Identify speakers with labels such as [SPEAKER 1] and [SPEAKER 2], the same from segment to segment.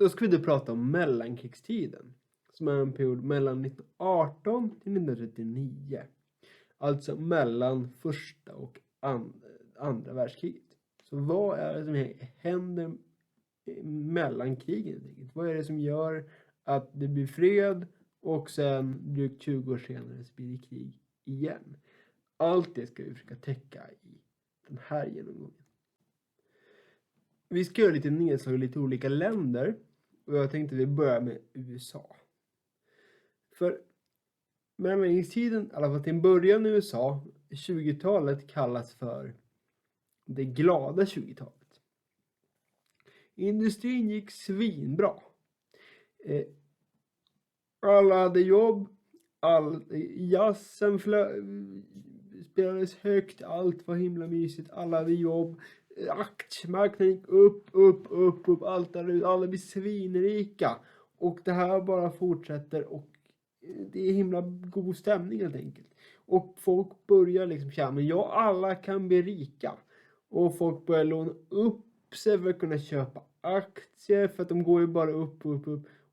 [SPEAKER 1] Då ska vi då prata om mellankrigstiden, som är en period mellan 1918 till 1939. Alltså mellan första och andra världskriget. Så vad är det som händer mellan krigen? Vad är det som gör att det blir fred och sen drygt 20 år senare så blir det krig igen? Allt det ska vi försöka täcka i den här genomgången. Vi ska göra lite nedslag i lite olika länder. Och jag tänkte att vi börjar med USA. För mellankrigstiden, i alla fall till en början i USA, 20-talet kallas för det glada 20-talet. Industrin gick svinbra. Alla hade jobb. Jazzen spelades högt. Allt var himla mysigt. Alla hade jobb. Aktiemarknaden gick upp. Alla blir svinrika. Och det här bara fortsätter. Och det är himla god stämning helt enkelt. Och folk börjar liksom känna, men alla kan bli rika. Och folk börjar låna upp sig för att kunna köpa aktier. För att de går ju bara upp.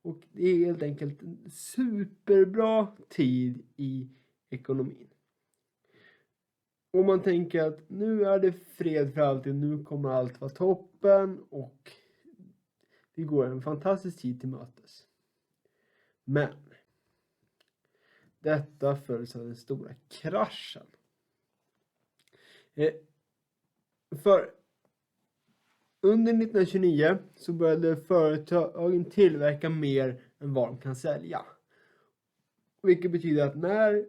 [SPEAKER 1] Och det är helt enkelt en superbra tid i ekonomin. Och man tänker att nu är det fred för alltid. Nu kommer allt vara toppen. Och vi går en fantastisk tid till mötes. Men detta följs av den stora kraschen. För under 1929 så började företagen tillverka mer än vad de kan sälja. Vilket betyder att när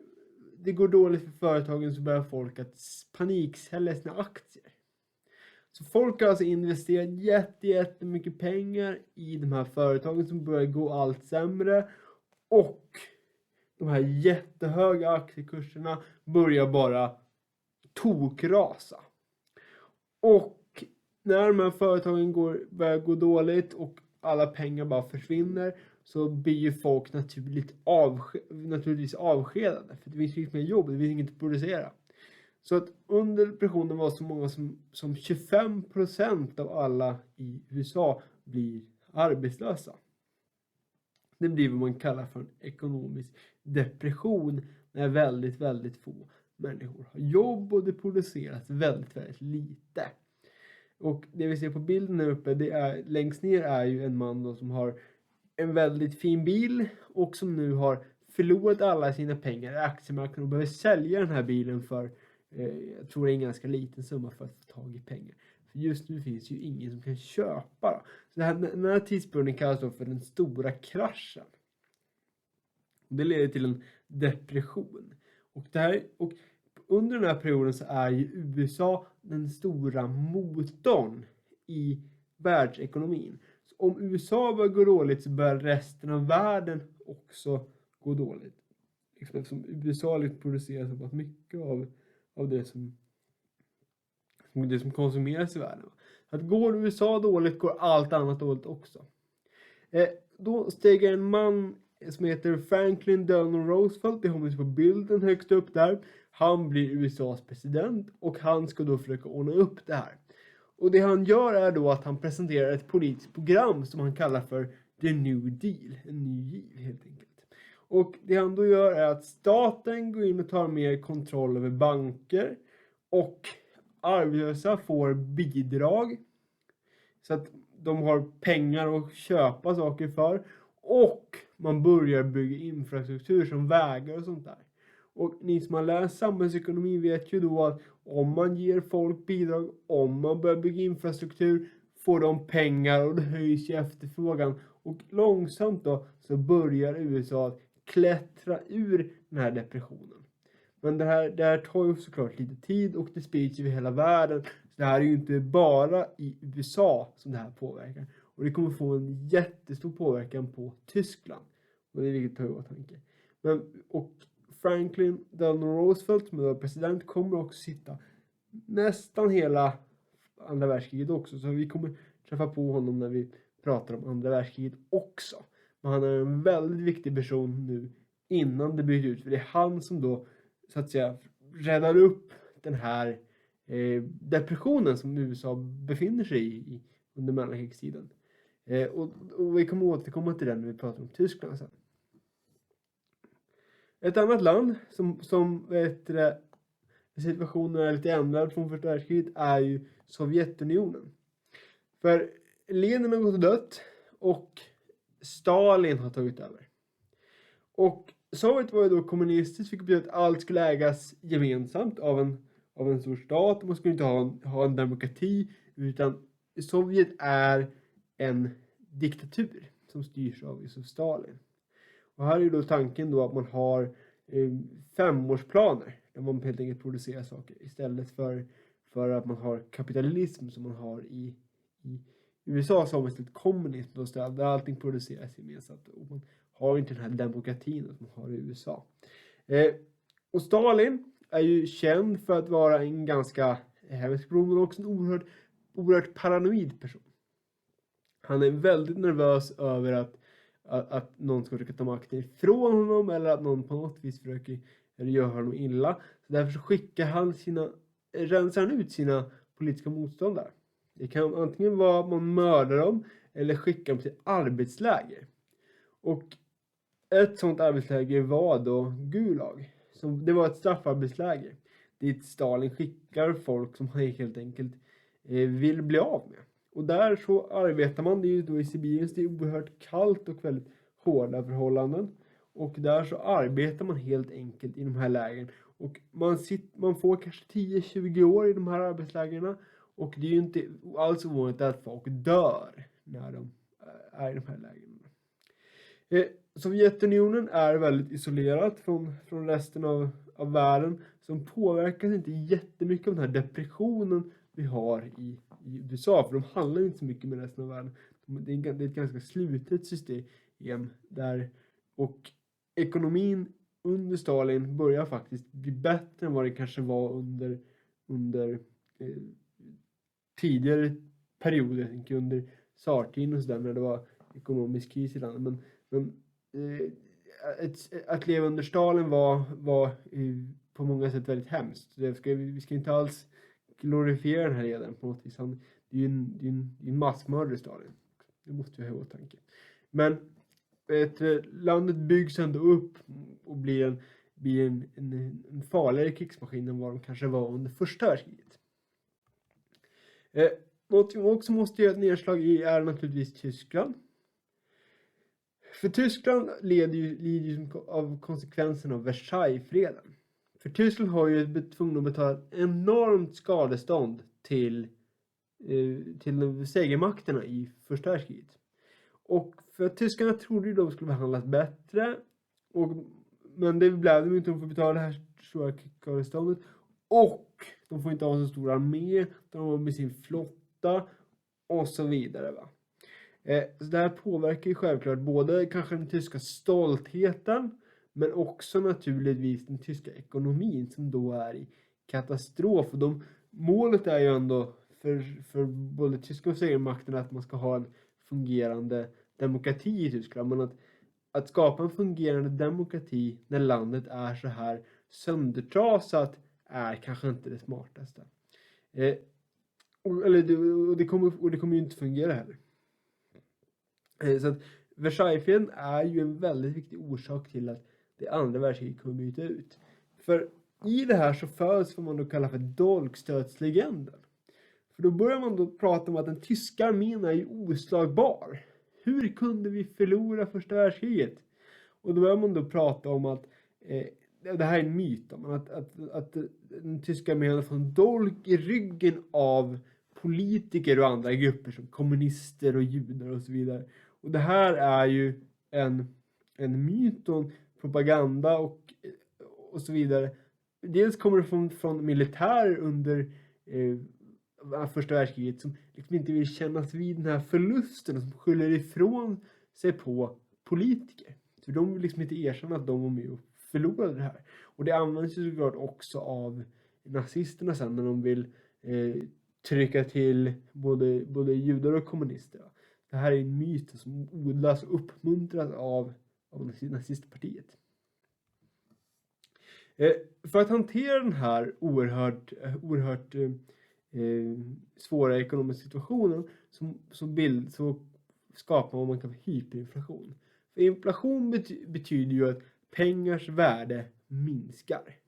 [SPEAKER 1] det går dåligt för företagen så börjar folk att paniksälja sina aktier. Så folk har alltså investerat jättemycket pengar i de här företagen som börjar gå allt sämre. Och de här jättehöga aktiekurserna börjar bara tokrasa. Och när de här företagen börjar gå dåligt och alla pengar bara försvinner, så blir ju folk naturligtvis avskedade. För det finns ju inget mer jobb, det finns inget att producera. Så att under depressionen var så många som 25% av alla i USA blir arbetslösa. Det blir vad man kallar för en ekonomisk depression, när väldigt, väldigt få människor har jobb och det produceras väldigt, väldigt lite. Och det vi ser på bilden här uppe, längst ner är ju en man då som har en väldigt fin bil och som nu har förlorat alla sina pengar i aktiemarknaden och behöver sälja den här bilen för, jag tror det är en ganska liten summa för att få tag i pengar. För just nu finns ju ingen som kan köpa då. Så den här tidsperioden kallas då för den stora kraschen. Och det leder till en depression. Och under den här perioden så är ju USA den stora motorn i världsekonomin. Så om USA börjar gå dåligt så börjar resten av världen också gå dåligt. Eftersom USA producerar så pass mycket av det som konsumeras i världen. Att går USA dåligt går allt annat dåligt också. Då steger en man som heter Franklin Delano Roosevelt. Det har man på bilden högst upp där. Han blir USAs president och han ska då försöka ordna upp det här. Och det han gör är då att han presenterar ett politiskt program som han kallar för The New Deal. En ny giv helt enkelt. Och det han då gör är att staten går in och tar mer kontroll över banker. Och arbetslösa får bidrag. Så att de har pengar att köpa saker för. Och man börjar bygga infrastruktur som vägar och sånt där. Och ni som har läst samhällsekonomi vet ju då att om man ger folk bidrag, om man börjar bygga infrastruktur, får de pengar och det höjs i efterfrågan. Och långsamt då så börjar USA att klättra ur den här depressionen. Men det här tar ju såklart lite tid och det sprids över hela världen. Så det här är ju inte bara i USA som det här påverkar. Och det kommer få en jättestor påverkan på Tyskland. Och det är viktigt att ha i åtanke. Och Franklin Delano Roosevelt som är president kommer också sitta nästan hela andra världskriget också. Så vi kommer träffa på honom när vi pratar om andra världskriget också. Men han är en väldigt viktig person nu innan det bryter ut. För det är han som då så att säga räddar upp den här depressionen som USA befinner sig i under mellankrigstiden. Och vi kommer återkomma till den när vi pratar om Tyskland sen. Ett annat land som situationen är lite ändrad från första världskriget är ju Sovjetunionen. För Lenin har gått och dött och Stalin har tagit över. Och Sovjet var ju då kommunistiskt, vilket betyder att allt skulle ägas gemensamt av en stor stat. Man skulle inte ha en demokrati, utan Sovjet är en diktatur som styrs av Josef Stalin. Och här är ju då tanken då att man har 5-årsplaner där man helt enkelt producerar saker istället för att man har kapitalism som man har i USA, som är ett kommunism där allting produceras gemensamt och man har inte den här demokratin som man har i USA. Och Stalin är ju känd för att vara en ganska hemsk person, men också en oerhört paranoid person. Han är väldigt nervös över att någon ska försöka ta makten ifrån honom eller att någon på något vis försöker göra honom illa. Så därför så rensar han ut sina politiska motståndare. Det kan antingen vara att man mördar dem eller skickar dem till arbetsläger. Och ett sånt arbetsläger var då Gulag. Det var ett straffarbetsläger dit Stalin skickar folk som han helt enkelt vill bli av med. Och där så arbetar man, det är ju då i Sibirien, det är oerhört kallt och väldigt hårda förhållanden. Och där så arbetar man helt enkelt i de här lägren. Och man får kanske 10-20 år i de här arbetslägren. Och det är ju inte alls ovanligt att folk dör när de är i de här lägren. Sovjetunionen är väldigt isolerat från resten av världen. Som påverkas inte jättemycket av den här depressionen vi har i USA. För de handlar inte så mycket med resten av världen. Det är ett ganska slutet system där. Och ekonomin under Stalin börjar faktiskt bli bättre än vad det kanske var under tidigare perioder. Jag tänker under tsartiden och sådär när det var ekonomisk kris i landet. Men att leva under Stalin var på många sätt väldigt hemskt. Vi ska inte alls glorifiera den här ledaren på något vis. Det är ju en massmördare, Stalin. Det måste vi ha i åtanke. Men landet byggs ändå upp och blir en farligare krigsmaskin än vad de kanske var under första världskriget. Något som också måste göra ett nedslag i är naturligtvis Tyskland. För Tyskland lider ju av konsekvenserna av Versaillesfreden. För Tyskland har ju tvungen att betala ett enormt skadestånd till segermakterna i första världskriget. Och för att tyskarna trodde ju de skulle behandlas bättre. Men det blev de inte, de får betala det här stora skadeståndet. Och de får inte ha så stor armé, de har med sin flotta och så vidare, va. Så det här påverkar ju självklart både kanske den tyska stoltheten, men också naturligtvis den tyska ekonomin som då är i katastrof. Och målet är ju ändå för både tyska och segermakterna att man ska ha en fungerande demokrati i Tyskland. Men att skapa en fungerande demokrati när landet är så här söndertrasat är kanske inte det smartaste. Det kommer ju inte fungera heller. Så att Versaillesfreden är ju en väldigt viktig orsak till att det andra världskriget kommer bryta ut. För i det här så föds vad man då kallar för dolkstötslegenden. För då börjar man då prata om att den tyska armén är ju oslagbar. Hur kunde vi förlora första världskriget? Och då börjar man då prata om att det här är en myt. Att den tyska armén har fått en dolk i ryggen av politiker och andra grupper som kommunister och judar och så vidare. Och det här är ju en myt och propaganda och så vidare. Dels kommer det från militärer under första världskriget som liksom inte vill kännas vid den här förlusten och som skyller ifrån sig på politiker. Så de vill liksom inte erkänna att de var med och förlorade det här. Och det används ju såklart också av nazisterna sen när de vill trycka till både judar och kommunister. Det här är en myt som odlas och uppmuntras av nazistpartiet. För att hantera den här oerhört svåra ekonomiska situationen så skapar vad man kallar hyperinflation. För inflation betyder ju att pengars värde minskar.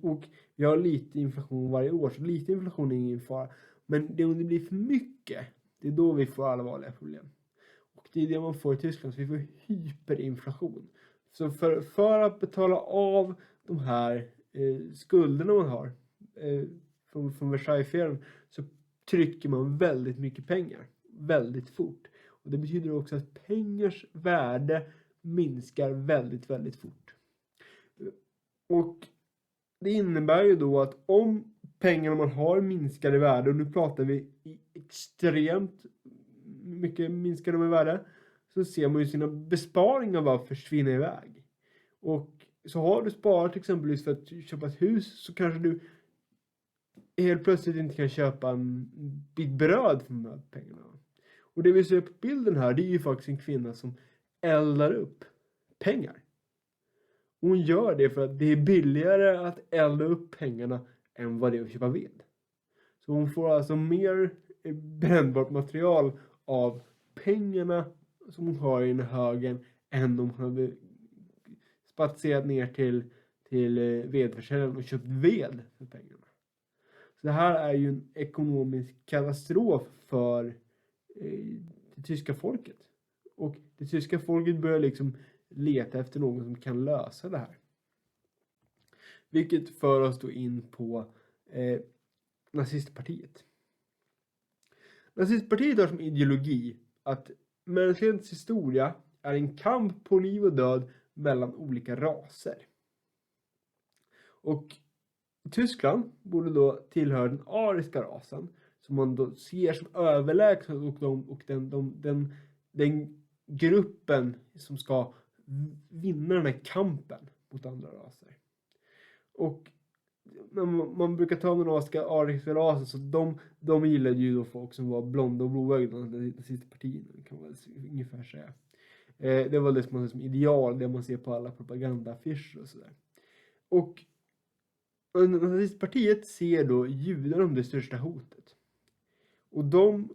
[SPEAKER 1] Och vi har lite inflation varje år, så lite inflation är ingen fara. Men om det blir för mycket, det är då vi får allvarliga problem. Och det är det man får i Tyskland, så vi får hyperinflation. Så för att betala av de här skulderna man har från Versailles-affären, så trycker man väldigt mycket pengar väldigt fort. Och det betyder också att pengars värde minskar väldigt, väldigt fort. Och det innebär ju då att om pengarna man har minskar i värde, och nu pratar vi extremt mycket minskar de i värde, så ser man ju sina besparingar bara försvinna iväg. Och så har du sparat exempelvis för att köpa ett hus, så kanske du helt plötsligt inte kan köpa en bit bröd för de här pengarna. Och det vi ser på bilden här, det är ju faktiskt en kvinna som eldar upp pengar. Hon gör det för att det är billigare att elda upp pengarna än vad det är att köpa ved. Så hon får alltså mer brännbart material av pengarna som hon har i den högen än om hon hade spatserat ner till vedförsäljaren och köpt ved för pengarna. Så det här är ju en ekonomisk katastrof för det tyska folket. Och det tyska folket börjar liksom leta efter någon som kan lösa det här. Vilket för oss då in på nazistpartiet. Nazistpartiet har som ideologi att mänsklighetens historia är en kamp på liv och död mellan olika raser. Och Tyskland borde då tillhöra den ariska rasen, som man då ser som överlägsen, och den gruppen som ska vinna den här kampen mot andra raser. Och man brukar ta den ariska rasen, så de gillade ju då folk som var blonda och blåögda, de sista partierna, kan man ungefär säga. Det var det som ideal, det man ser på alla propagandaaffischer och sådär. Och nazistpartiet ser då judarna som det största hotet. Och de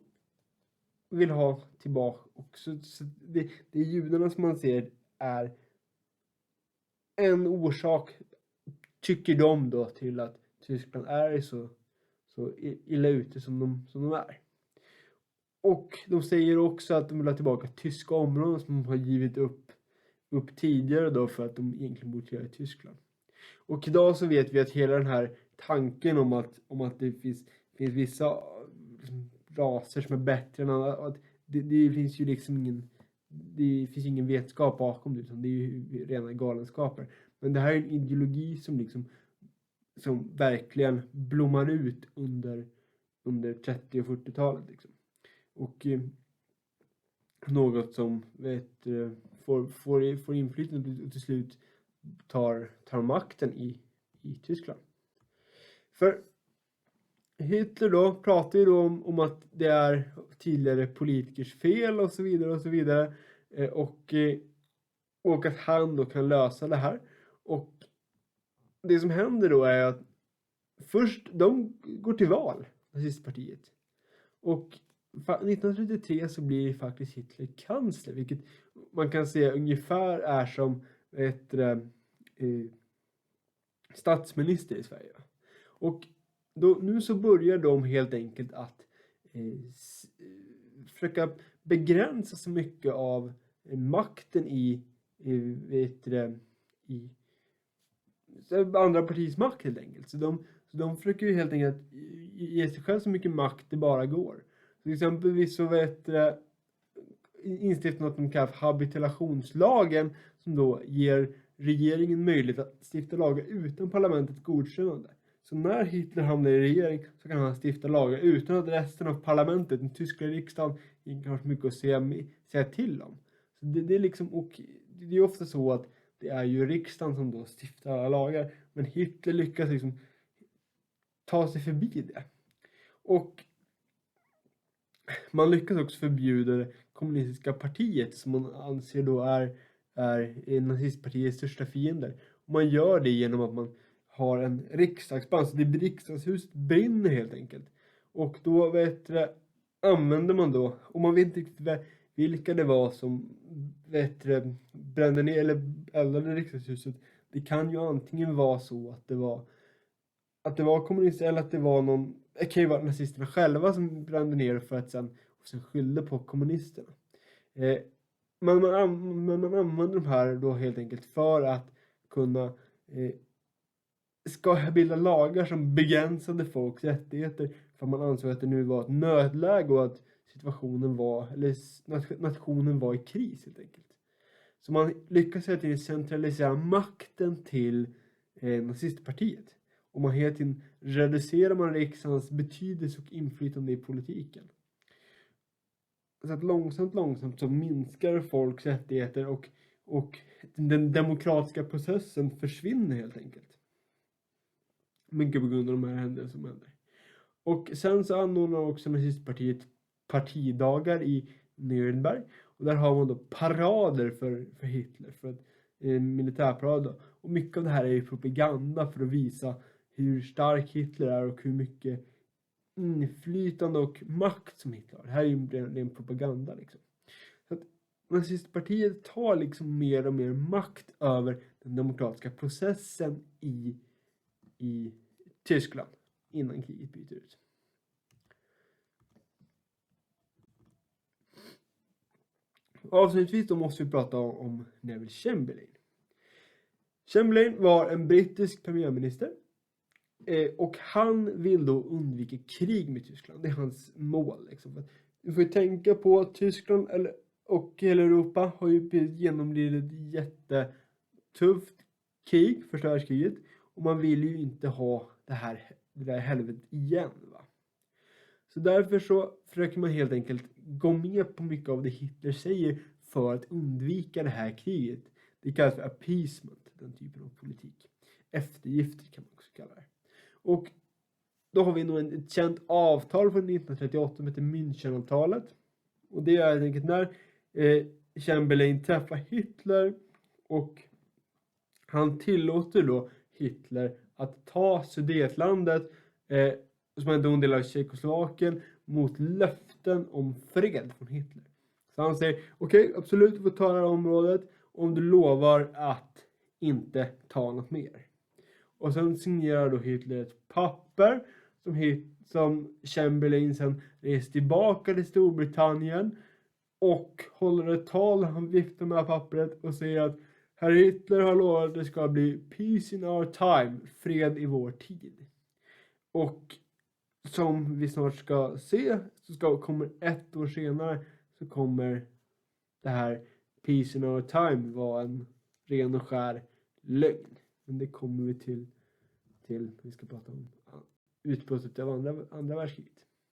[SPEAKER 1] vill ha tillbaka också. Så det är judarna som man ser är en orsak, tycker de då, till att Tyskland är så illa ute som de är. Och de säger också att de vill ha tillbaka tyska områden som de har givit upp tidigare då, för att de egentligen borde göra i Tyskland. Och idag så vet vi att hela den här tanken om att det finns vissa raser som är bättre än andra, att det finns ju liksom ingen vetenskap bakom det, utan det är ju rena galenskaper. Men det här är en ideologi som verkligen blommar ut under 30- och 40-talet liksom. Och något som får inflytande och till slut tar makten i Tyskland. För Hitler då pratar ju då om att det är tidigare politikers fel och så vidare och så vidare. Och att han då kan lösa det här. Och det som händer då är att först de går till val, nazistpartiet. Och 1933 så blir faktiskt Hitler kansler, vilket man kan säga ungefär är som statsminister i Sverige. Och nu så börjar de helt enkelt att försöka begränsa så mycket av makten i andra partiers makt helt enkelt. Så de försöker ju helt enkelt ge sig själv så mycket makt det bara går. Till exempel så instiftar något som kallas habitationslagen, som då ger regeringen möjlighet att stifta lagar utan parlamentets godkännande. Så när Hitler hamnar i regering så kan han stifta lagar utan att resten av parlamentet, den tyska riksdagen, inte har så mycket att säga till om. Så det är liksom, och det är ofta så att det är ju riksdagen som då stiftar alla lagar, men Hitler lyckas liksom ta sig förbi det. Och man lyckas också förbjuda det kommunistiska partiet, som man anser då är nazistpartiets största fiender. Och man gör det genom att man har en riksdagsbrand, så det riksdagshuset brinner helt enkelt. Och då använde man då, och man vet inte riktigt vilka det var som brände ner eller eldade riksdagshuset. Det kan ju antingen vara så att det var kommunister, eller att det var det kan ju vara nazisterna själva som brände ner för att sen skyllde på kommunisterna. Men man använder de här då helt enkelt för att kunna ska bilda lagar som begränsade folks rättigheter, för man ansåg att det nu var ett nödläge och att nationen var i kris helt enkelt. Så man lyckas hela tiden centralisera makten till nazistpartiet. Och man hela tiden reducerar man riksdagens betydelse och inflytande i politiken. Så att långsamt så minskar folks rättigheter och den demokratiska processen försvinner helt enkelt. Mycket på grund av de här händelserna som händer. Och sen så anordnar också nazistpartiet partidagar i Nürnberg. Och där har man då parader för Hitler, för att militärparad då. Och mycket av det här är ju propaganda för att visa hur stark Hitler är och hur mycket inflytande och makt som Hitler har. Det här är ju en propaganda liksom. Så att nazistpartiet tar liksom mer och mer makt över den demokratiska processen i Tyskland innan kriget bryter ut. Avslutningsvis då måste vi prata om Neville Chamberlain. Chamberlain var en brittisk premiärminister. Och han vill då undvika krig med Tyskland. Det är hans mål. Liksom. Du får ju tänka på att Tyskland och hela Europa har ju genomlidit ett jättetufft krig, första världskriget. Och man vill ju inte ha det där helvetet igen. Va? Så därför så försöker man helt enkelt gå med på mycket av det Hitler säger för att undvika det här kriget. Det kallas för appeasement, den typen av politik. Eftergifter kan man också kalla det. Och då har vi nog ett känt avtal från 1938 som heter Münchenavtalet. Och det är helt enkelt när Chamberlain träffar Hitler och han tillåter då Hitler att ta Sudetlandet som är en del av Tjeckoslovakien mot löften om fred från Hitler. Så han säger okej, absolut, du får ta det här området om du lovar att inte ta något mer. Och sen signerar då Hitler ett papper som Chamberlain sen reser tillbaka till Storbritannien och håller ett tal. Han viftar med pappret och säger att herr Hitler har lovat att det ska bli peace in our time, fred i vår tid. Och som vi snart ska se så kommer 1 år senare så kommer det här peace in our time vara en ren och skär lögn. Men det kommer vi till vi ska prata om utbrottet av andra världskriget.